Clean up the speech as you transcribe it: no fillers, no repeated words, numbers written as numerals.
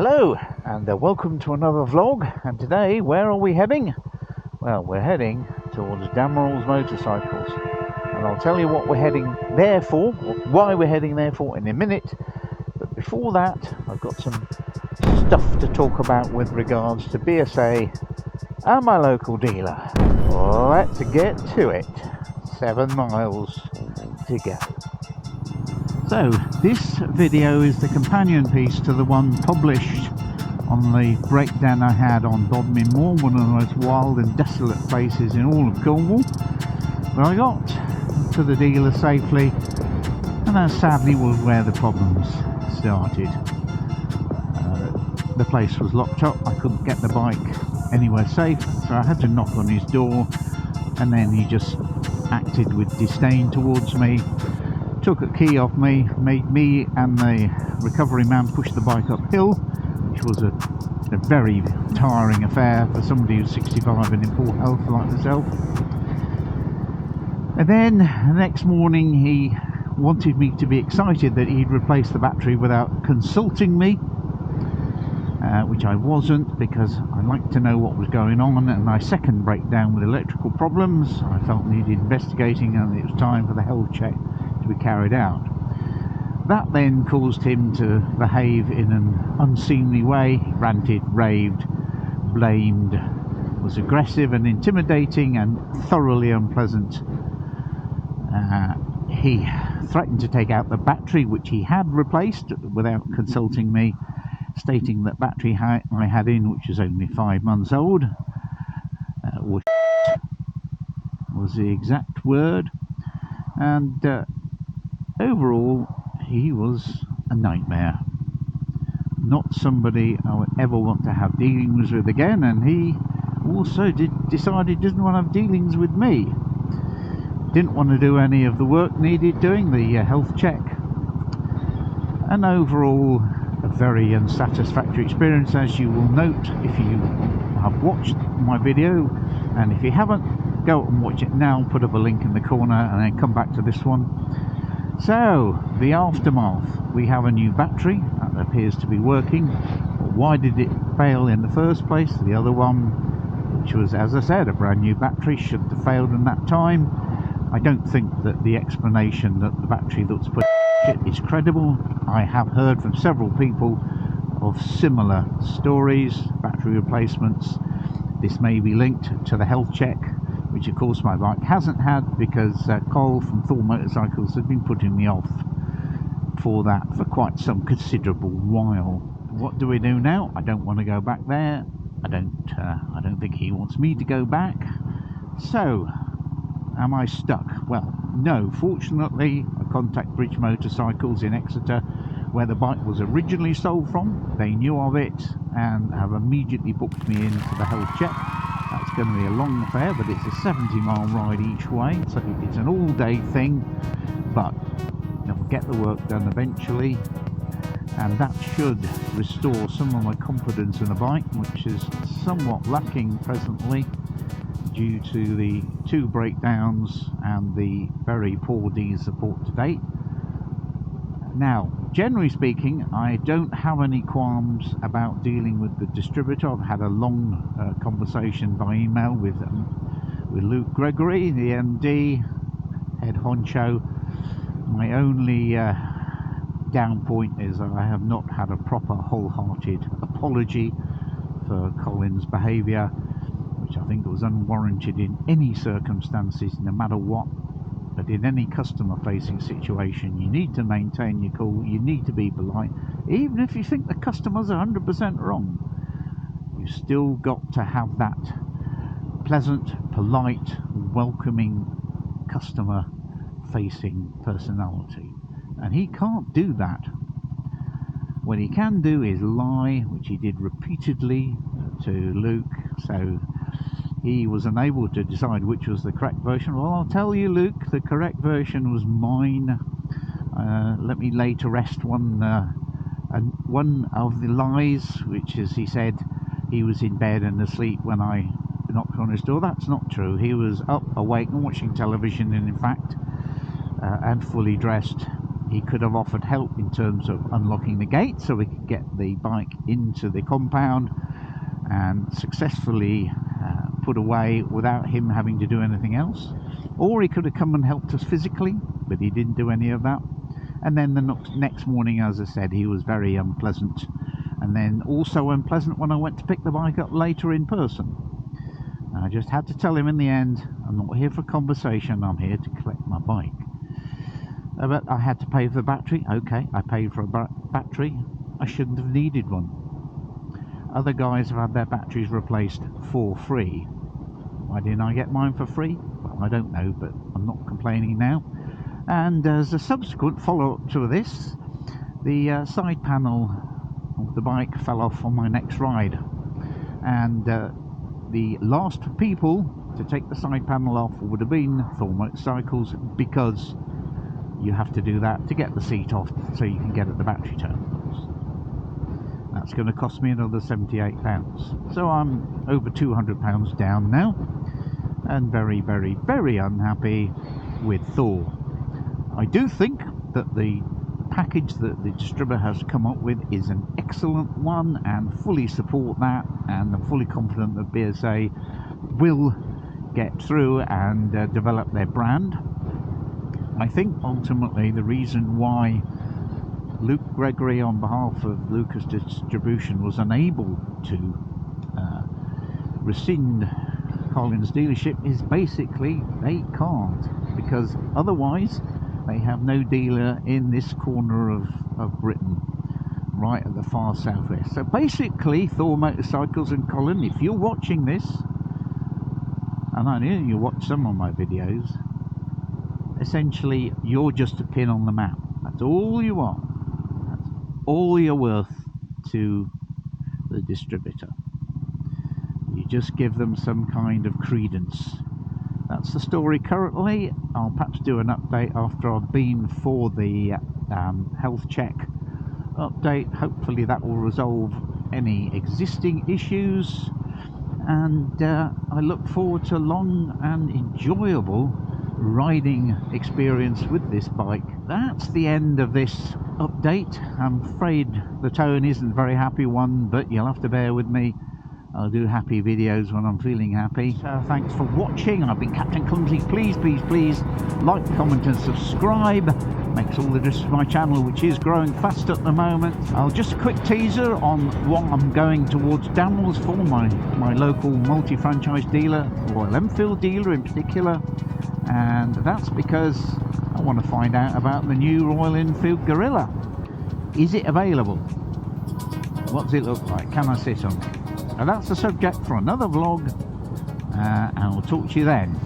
Hello and welcome to another vlog. And today, where are we heading? Well, we're heading towards Damerel's Motorcycles, and I'll tell you what we're heading there for, or why we're heading there for, in a minute. But before that, I've got some stuff to talk about with regards to BSA and my local dealer. Let's get to it. 7 miles to go. So this video is the companion piece to the one published on the breakdown I had on Bodmin Moor, one of the most wild and desolate places in all of Cornwall. But I got to the dealer safely, and that sadly was where the problems started. The place was locked up, I couldn't get the bike anywhere safe, so I had to knock on his door, and then he just acted with disdain towards me. Took a key off me, made me and the recovery man push the bike uphill, which was a very tiring affair for somebody who's 65 and in poor health like myself. And then the next morning he wanted me to be excited that he'd replaced the battery without consulting me, which I wasn't, because I liked to know what was going on. And my second breakdown with electrical problems I felt needed investigating, and it was time for the health check to be carried out. That then caused him to behave in an unseemly way. He ranted, raved, blamed, was aggressive and intimidating and thoroughly unpleasant. He threatened to take out the battery, which he had replaced without consulting me, stating that battery I had in, which was only 5 months old, was the exact word. And overall, he was a nightmare. Not somebody I would ever want to have dealings with again, and he also decided he didn't want to have dealings with me. Didn't want to do any of the work needed doing, the health check. And overall, a very unsatisfactory experience, as you will note if you have watched my video. And if you haven't, go and watch it now, put up a link in the corner, and then come back to this one. So, the aftermath. We have a new battery that appears to be working. But why did it fail in the first place? The other one, which was, as I said, a brand new battery, should have failed in that time. I don't think that the explanation that the battery that's put is credible. I have heard from several people of similar stories, battery replacements. This may be linked to the health check, which of course my bike hasn't had, because Cole from Thor Motorcycles had been putting me off for that for quite some considerable while. What do we do now? I don't want to go back there. I don't think he wants me to go back. So, am I stuck? Well, no. Fortunately, I contact Bridge Motorcycles in Exeter, where the bike was originally sold from. They knew of it and have immediately booked me in for the health check. That's going to be a long affair, but it's a 70-mile ride each way, so it's an all-day thing, but I'll get the work done eventually, and that should restore some of my confidence in the bike, which is somewhat lacking presently due to the 2 breakdowns and the very poor D support to date. Now, generally speaking, I don't have any qualms about dealing with the distributor. I've had a long conversation by email with Luke Gregory, the MD, head honcho. My only down point is that I have not had a proper wholehearted apology for Colin's behaviour, which I think was unwarranted in any circumstances, no matter what. But in any customer-facing situation, you need to maintain your cool, you need to be polite. Even if you think the customer's 100% wrong, you've still got to have that pleasant, polite, welcoming, customer-facing personality. And he can't do that. What he can do is lie, which he did repeatedly to Luke, so he was unable to decide which was the correct version. Well, I'll tell you, Luke, the correct version was mine. Let me lay to rest one of the lies, which is he said he was in bed and asleep when I knocked on his door. That's not true. He was up, awake and watching television, and in fact, and fully dressed. he could have offered help in terms of unlocking the gate so we could get the bike into the compound and successfully put away without him having to do anything else. Or he could have come and helped us physically, but he didn't do any of that. And then the next morning, as I said, he was very unpleasant. And then also unpleasant when I went to pick the bike up later in person. I just had to tell him in the end, I'm not here for conversation, I'm here to collect my bike. But I had to pay for the battery. Okay, I paid for a battery. I shouldn't have needed one. Other guys have had their batteries replaced for free. Why didn't I get mine for free? Well, I don't know, but I'm not complaining now. And as a subsequent follow-up to this, the side panel of the bike fell off on my next ride. And the last people to take the side panel off would have been Thor Motorcycles, because you have to do that to get the seat off so you can get at the battery terminals. That's going to cost me another £78. So I'm over £200 down now, and very, very, very unhappy with Thor. I do think that the package that the distributor has come up with is an excellent one, and fully support that, and I'm fully confident that BSA will get through and develop their brand. I think ultimately the reason why Luke Gregory on behalf of Lucas Distribution was unable to rescind Collins dealership is basically they can't, because otherwise they have no dealer in this corner of Britain, right at the far southwest. So basically, Thor Motorcycles and Colin, if you're watching this, and I know you watch some of my videos, essentially you're just a pin on the map. That's all you are. That's all you're worth to the distributor. You just give them some kind of credence. That's the story currently. I'll perhaps do an update after I've been for the health check update. Hopefully that will resolve any existing issues, and I look forward to a long and enjoyable riding experience with this bike. That's the end of this update. I'm afraid the tone isn't a very happy one, but you'll have to bear with me. I'll do happy videos when I'm feeling happy. So thanks for watching. I've been Captain Clumsy. Please, please, please like, comment and subscribe. Makes all the difference to my channel, which is growing fast at the moment. I'll just a quick teaser on what I'm going towards Damwells for, my local multi-franchise dealer, Royal Enfield dealer in particular. And that's because I want to find out about the new Royal Enfield Guerrilla. Is it available? What does it look like? Can I sit on it? And that's the subject for another vlog, and I'll talk to you then.